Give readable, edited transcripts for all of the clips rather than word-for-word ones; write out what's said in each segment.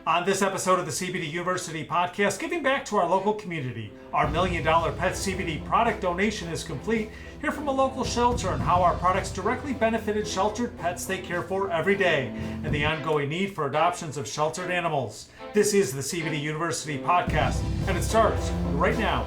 On this episode of the CBD University podcast, giving back to our local community, our $1 million pet CBD product donation is complete. Hear from a local shelter and how our products directly benefited sheltered pets they care for every day, and the ongoing need for adoptions of sheltered animals. This is the CBD University podcast, and it starts right now.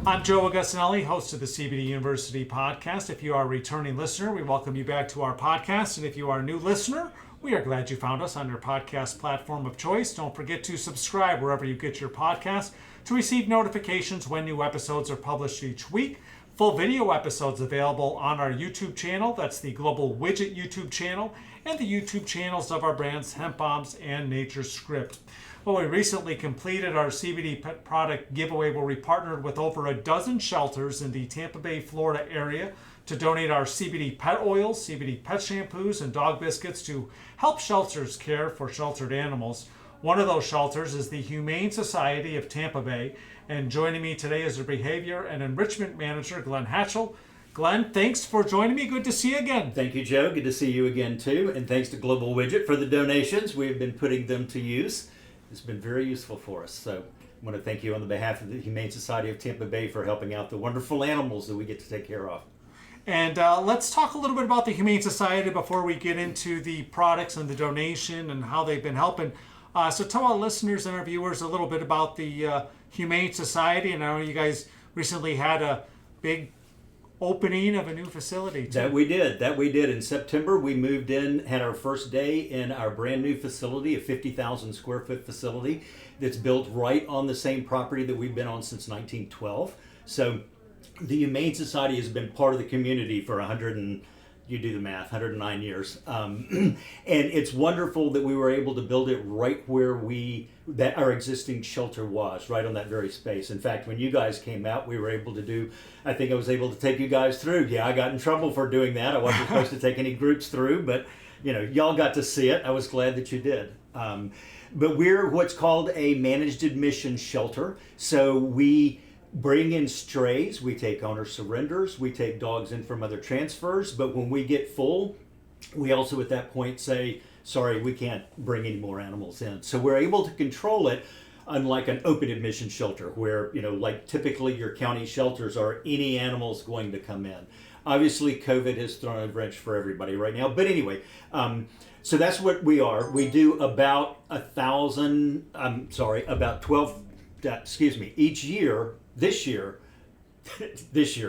I'm Joe Augustinelli, host of the CBD University podcast. If you are a returning listener, we welcome you back to our podcast. And if you are a new listener, we are glad you found us on your podcast platform of choice. Don't forget to subscribe wherever you get your podcasts to receive notifications when new episodes are published each week. Full video episodes available on our YouTube channel. That's the Global Widget YouTube channel and the YouTube channels of our brands Hemp Bombs and Nature Script. Well, we recently completed our CBD pet product giveaway where we partnered with over a dozen shelters in the Tampa Bay, Florida area to donate our CBD pet oils, CBD pet shampoos, and dog biscuits to help shelters care for sheltered animals. One of those shelters is the Humane Society of Tampa Bay, and joining me today is their Behavior and Enrichment Manager, Glenn Hatchell. Glenn, thanks for joining me. Good to see you again. Thank you, Joe. Good to see you again, too. And thanks to Global Widget for the donations. We've been putting them to use. It's been very useful for us. So I want to thank you on the behalf of the Humane Society of Tampa Bay for helping out the wonderful animals that we get to take care of. And let's talk a little bit about the Humane Society before we get into the products and the donation and how they've been helping. So tell our listeners and our viewers a little bit about the Humane Society. And I know you guys recently had a big opening of a new facility too. That we did. In September, we moved in, had our first day in our brand new facility, a 50,000 square foot facility that's built right on the same property that we've been on since 1912. So the Humane Society has been part of the community for 109 years. And it's wonderful that we were able to build it right where that our existing shelter was, right on that very space. In fact, when you guys came out, we were able to I think I was able to take you guys through. Yeah, I got in trouble for doing that. I wasn't supposed to take any groups through, but y'all got to see it. I was glad that you did. But we're what's called a managed admission shelter. So we bring in strays, we take owner surrenders, we take dogs in from other transfers, but when we get full, we also at that point say, sorry, we can't bring any more animals in. So we're able to control it, unlike an open admission shelter where, like typically your county shelters are any animals going to come in. Obviously, COVID has thrown a wrench for everybody right now. But anyway, so that's what we are. We do about 12, each year. This year,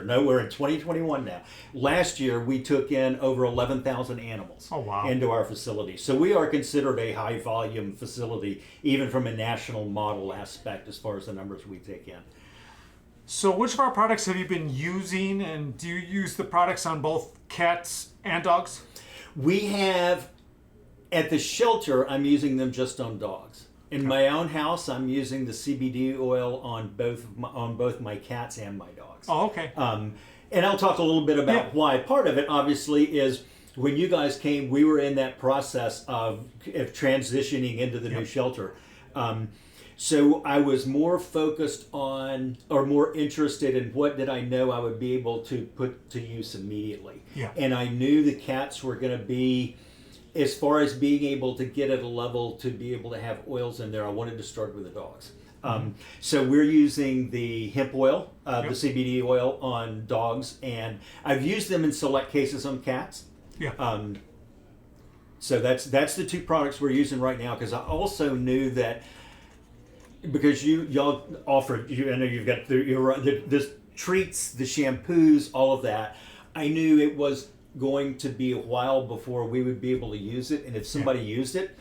no, we're in 2021 now. Last year, we took in over 11,000 animals into our facility. So we are considered a high volume facility, even from a national model aspect as far as the numbers we take in. So which of our products have you been using, and do you use the products on both cats and dogs? We have, at the shelter, I'm using them just on dogs. In my own house, I'm using the CBD oil on both my cats and my dogs. Oh, okay. And I'll talk a little bit about why. Part of it, obviously, is when you guys came, we were in that process of transitioning into the new shelter. So I was more focused on, or more interested in what did I know I would be able to put to use immediately. Yeah. And I knew the cats were going to be, as far as being able to get at a level to be able to have oils in there, I wanted to start with the dogs. So we're using the hemp oil, the CBD oil on dogs, and I've used them in select cases on cats. Yeah. So that's the two products we're using right now, because I also knew that because y'all offered, I know you've got the treats, the shampoos, all of that. I knew it was going to be a while before we would be able to use it, and if somebody used it,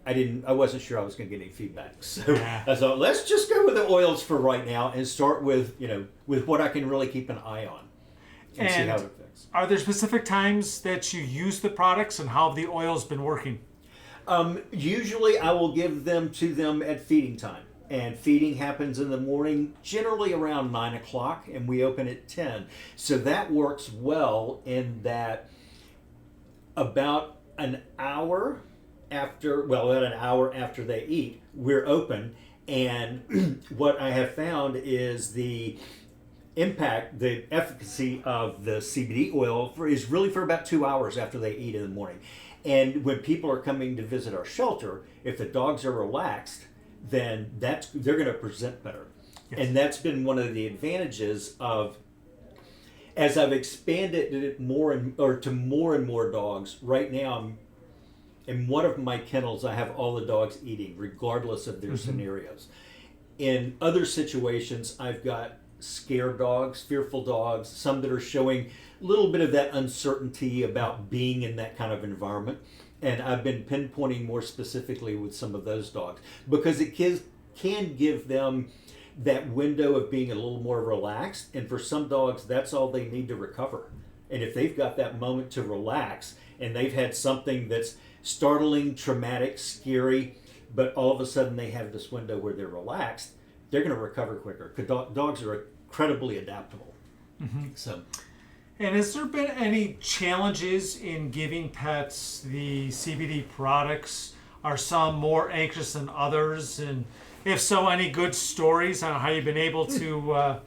I wasn't sure I was going to get any feedback. So I thought, let's just go with the oils for right now and start with what I can really keep an eye on and see how it affects. Are there specific times that you use the products, and how have the oils been working? Usually I will give them to them at feeding time. And feeding happens in the morning, generally around 9 o'clock, and we open at 10. So that works well in that about an hour after they eat, we're open. And what I have found is impact, the efficacy of the CBD oil is really for about 2 hours after they eat in the morning. And when people are coming to visit our shelter, if the dogs are relaxed, then they're going to present better. Yes. And that's been one of the advantages of, as I've expanded it to more and more dogs. Right now, in one of my kennels, I have all the dogs eating, regardless of their scenarios. In other situations, I've got scared dogs, fearful dogs, some that are showing a little bit of that uncertainty about being in that kind of environment. And I've been pinpointing more specifically with some of those dogs because it can give them that window of being a little more relaxed. And for some dogs, that's all they need to recover. And if they've got that moment to relax and they've had something that's startling, traumatic, scary, but all of a sudden they have this window where they're relaxed, they're going to recover quicker because dogs are incredibly adaptable. So. And has there been any challenges in giving pets the CBD products? Are some more anxious than others? And if so, any good stories on how you've been able to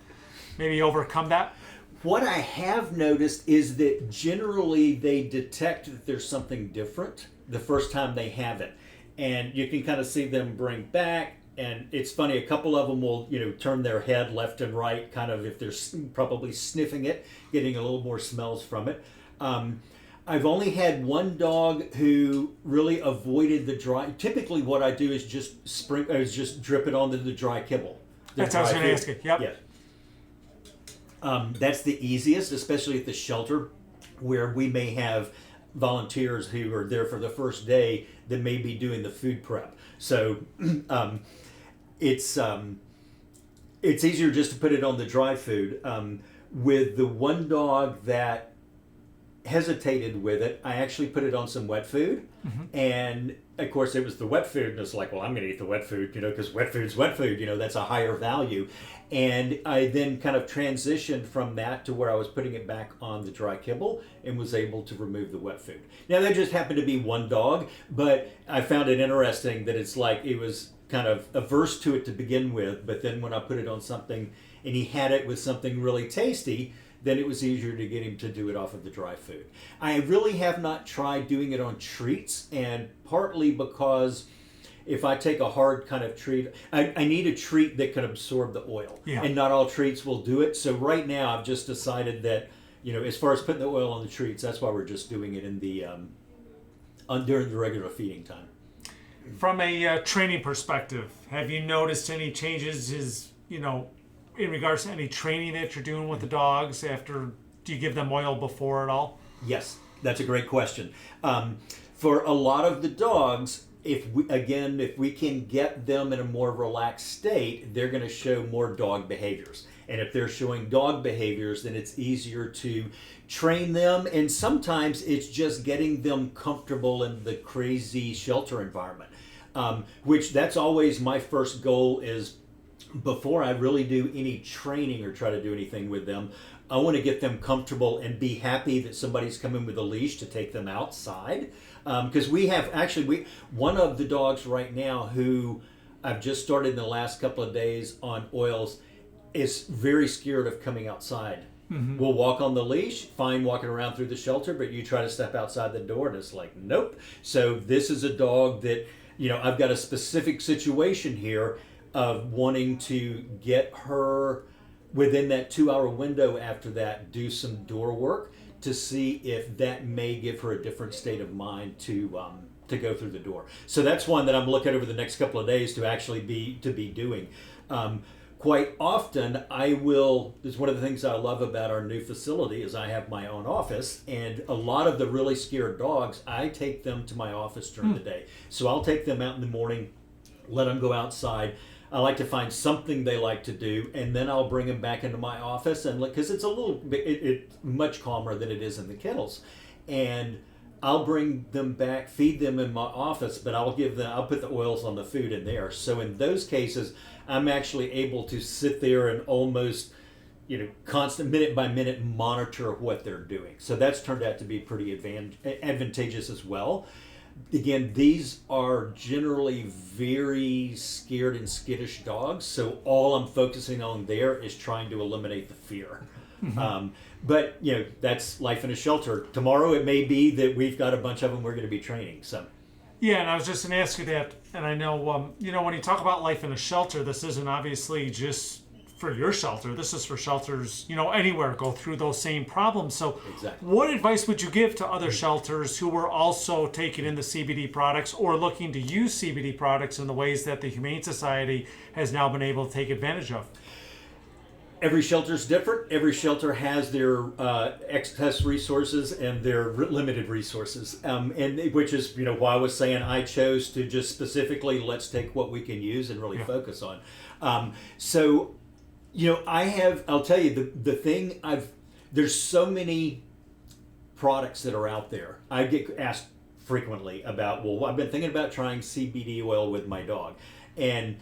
maybe overcome that? What I have noticed is that generally they detect that there's something different the first time they have it. And you can kind of see them bring back. And it's funny, a couple of them will, turn their head left and right, kind of if they're probably sniffing it, getting a little more smells from it. I've only had one dog who really avoided the dry. Typically, what I do is just drip it onto the dry kibble. That's what I was going to ask you. Yep. Yes. That's the easiest, especially at the shelter, where we may have volunteers who are there for the first day that may be doing the food prep. So it's easier just to put it on the dry food. With the one dog that hesitated with it, I actually put it on some wet food. And of course it was the wet food, and it's like, well, I'm going to eat the wet food, because wet food's wet food, that's a higher value. And I then kind of transitioned from that to where I was putting it back on the dry kibble and was able to remove the wet food. Now that just happened to be one dog, but I found it interesting that it's like it was kind of averse to it to begin with, but then when I put it on something and he had it with something really tasty, then it was easier to get him to do it off of the dry food. I really have not tried doing it on treats, and partly because if I take a hard kind of treat, I need a treat that can absorb the oil. Yeah. And not all treats will do it. So right now I've just decided that, as far as putting the oil on the treats, that's why we're just doing it in the during the regular feeding time. From a training perspective, have you noticed any changes in regards to any training that you're doing with the dogs do you give them oil before at all? Yes, that's a great question. For a lot of the dogs, if we can get them in a more relaxed state, they're going to show more dog behaviors. And if they're showing dog behaviors, then it's easier to train them. And sometimes it's just getting them comfortable in the crazy shelter environment, which that's always my first goal is before I really do any training or try to do anything with them, I want to get them comfortable and be happy that somebody's coming with a leash to take them outside. Because we have one of the dogs right now who I've just started in the last couple of days on oils is very scared of coming outside. We'll walk on the leash, fine walking around through the shelter, but you try to step outside the door and it's like, nope. So this is a dog that, I've got a specific situation here of wanting to get her within that 2-hour window after that, do some door work to see if that may give her a different state of mind to go through the door. So that's one that I'm looking over the next couple of days to actually be doing. Quite often it's one of the things I love about our new facility is I have my own office, and a lot of the really scared dogs, I take them to my office during the day. So I'll take them out in the morning, let them go outside. I like to find something they like to do, and then I'll bring them back into my office, and because it's a little bit, it's much calmer than it is in the kennels, and I'll bring them back, feed them in my office, but I'll put the oils on the food in there. So in those cases, I'm actually able to sit there and almost, constant minute by minute monitor what they're doing. So that's turned out to be pretty advantageous as well. Again, these are generally very scared and skittish dogs, so all I'm focusing on there is trying to eliminate the fear. But that's life in a shelter. Tomorrow it may be that we've got a bunch of them we're going to be training. So. Yeah, and I was just going to ask you that, and I know, when you talk about life in a shelter, this isn't obviously just for your shelter. This is for shelters, anywhere go through those same problems. So Exactly. what advice would you give to other shelters who are also taking in the CBD products or looking to use CBD products in the ways that the Humane Society has now been able to take advantage of? Every shelter is different. Every shelter has their excess resources and their limited resources, and which is why I was saying I chose to just specifically let's take what we can use and really focus on. I'll tell you the thing there's so many products that are out there. I get asked frequently about, well, I've been thinking about trying CBD oil with my dog, and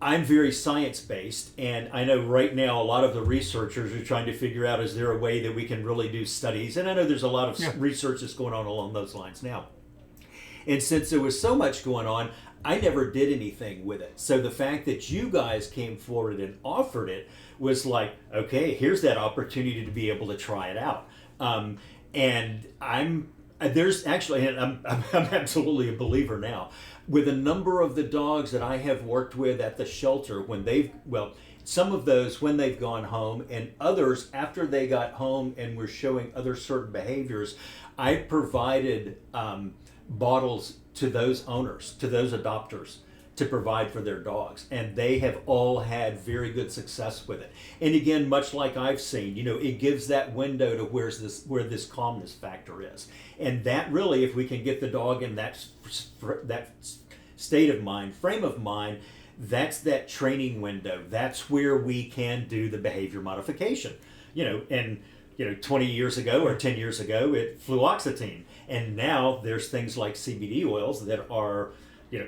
I'm very science-based, and I know right now a lot of the researchers are trying to figure out, is there a way that we can really do studies? And I know there's a lot of research that's going on along those lines now. And since there was so much going on, I never did anything with it. So the fact that you guys came forward and offered it was like, okay, here's that opportunity to be able to try it out. And I'm absolutely a believer now. With a number of the dogs that I have worked with at the shelter, some of those when they've gone home, and others after they got home and were showing other certain behaviors, I provided bottles to those owners, to those adopters, to provide for their dogs, and they have all had very good success with it. And again, much like I've seen, it gives that window to where this calmness factor is, and that really, if we can get the dog in that state of mind, frame of mind, that's that training window. That's where we can do the behavior modification. 20 years ago or 10 years ago, it fluoxetine, and now there's things like CBD oils that are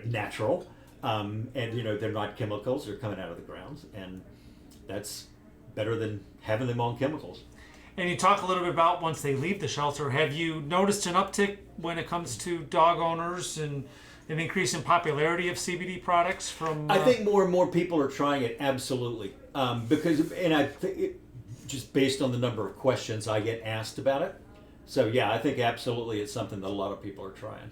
natural. And they're not chemicals, they're coming out of the ground, and that's better than having them on chemicals. And you talk a little bit about once they leave the shelter, have you noticed an uptick when it comes to dog owners and an increase in popularity of CBD products from... I think more and more people are trying it, absolutely. Just based on the number of questions I get asked about it. So yeah, I think absolutely it's something that a lot of people are trying.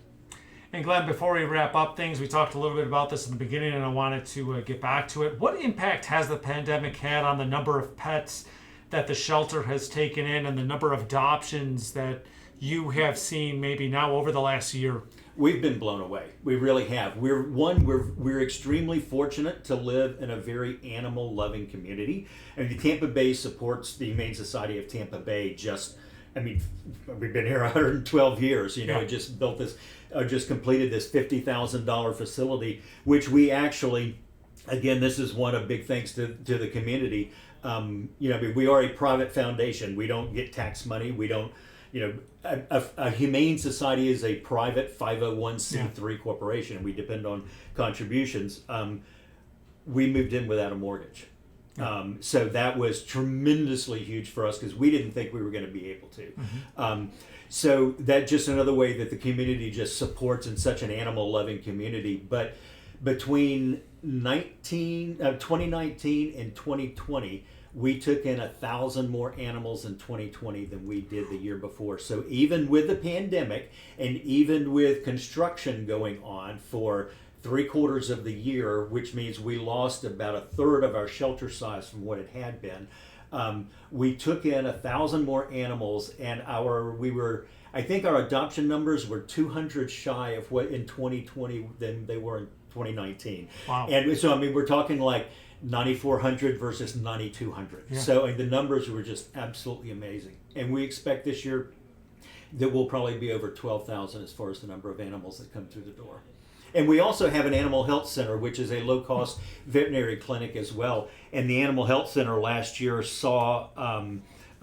And Glenn, before we wrap up things, we talked a little bit about this in the beginning, and I wanted to get back to it. What impact has the pandemic had on the number of pets that the shelter has taken in and the number of adoptions that you have seen maybe now over the last year? We've been blown away. We really have. We're extremely fortunate to live in a very animal-loving community. And the Tampa Bay supports the Humane Society of Tampa Bay. We've been here 112 years. Just built this, just completed this $50,000 facility, which we actually, again, this is one of big thanks to the community. We are a private foundation. We don't get tax money. We don't. A Humane Society is a private 501c3 corporation. We depend on contributions. We moved in without a mortgage. So that was tremendously huge for us because we didn't think we were going to be able to. So that's just another way that the community just supports in such an animal-loving community. But between 2019 and 2020, we took in 1,000 more animals in 2020 than we did the year before. So even with the pandemic and even with construction going on for 3/4 of the year, which means we lost about 1/3 of our shelter size from what it had been, we took in 1,000 more animals, and I think our adoption numbers were 200 shy of what in 2020 than they were in 2019. Wow. And so we're talking like 9,400 versus 9,200. Yeah. So the numbers were just absolutely amazing. And we expect this year that we'll probably be over 12,000 as far as the number of animals that come through the door. And we also have an animal health center, which is a low-cost veterinary clinic as well. And the animal health center last year saw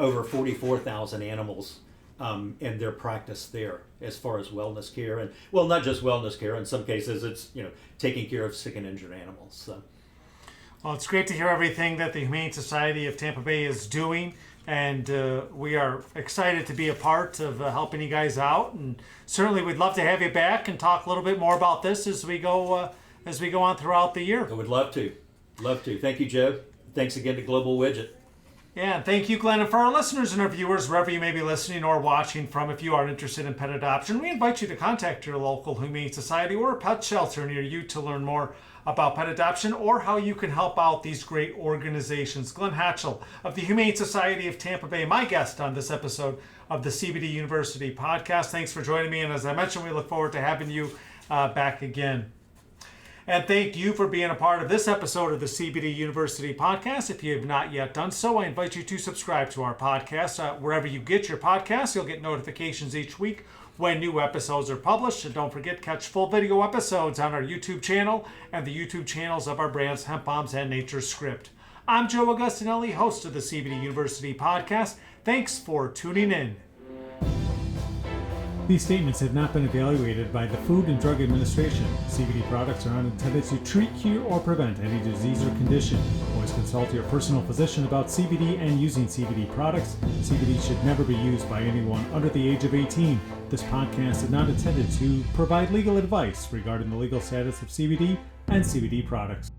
over 44,000 animals in their practice there as far as wellness care. And not just wellness care. In some cases, it's taking care of sick and injured animals. So. Well, it's great to hear everything that the Humane Society of Tampa Bay is doing. And we are excited to be a part of helping you guys out. And certainly we'd love to have you back and talk a little bit more about this as we go on throughout the year. I would love to. Love to. Thank you, Joe. Thanks again to Global Widget. Yeah, and thank you, Glenn. And for our listeners and our viewers, wherever you may be listening or watching from, if you are interested in pet adoption, we invite you to contact your local Humane Society or pet shelter near you to learn more about pet adoption or how you can help out these great organizations. Glenn Hatchell of the Humane Society of Tampa Bay, my guest on this episode of the CBD University podcast. Thanks for joining me, and as I mentioned, we look forward to having you back again. And thank you for being a part of this episode of the CBD University podcast. If you have not yet done so, I invite you to subscribe to our podcast. Wherever you get your podcasts, you'll get notifications each week when new episodes are published. And don't forget, catch full video episodes on our YouTube channel and the YouTube channels of our brands Hemp Bombs and Nature's Script. I'm Joe Augustinelli, host of the CBD University podcast. Thanks for tuning in. These statements have not been evaluated by the Food and Drug Administration. CBD products are not intended to treat, cure, or prevent any disease or condition. Always consult your personal physician about CBD and using CBD products. CBD should never be used by anyone under the age of 18. This podcast is not intended to provide legal advice regarding the legal status of CBD and CBD products.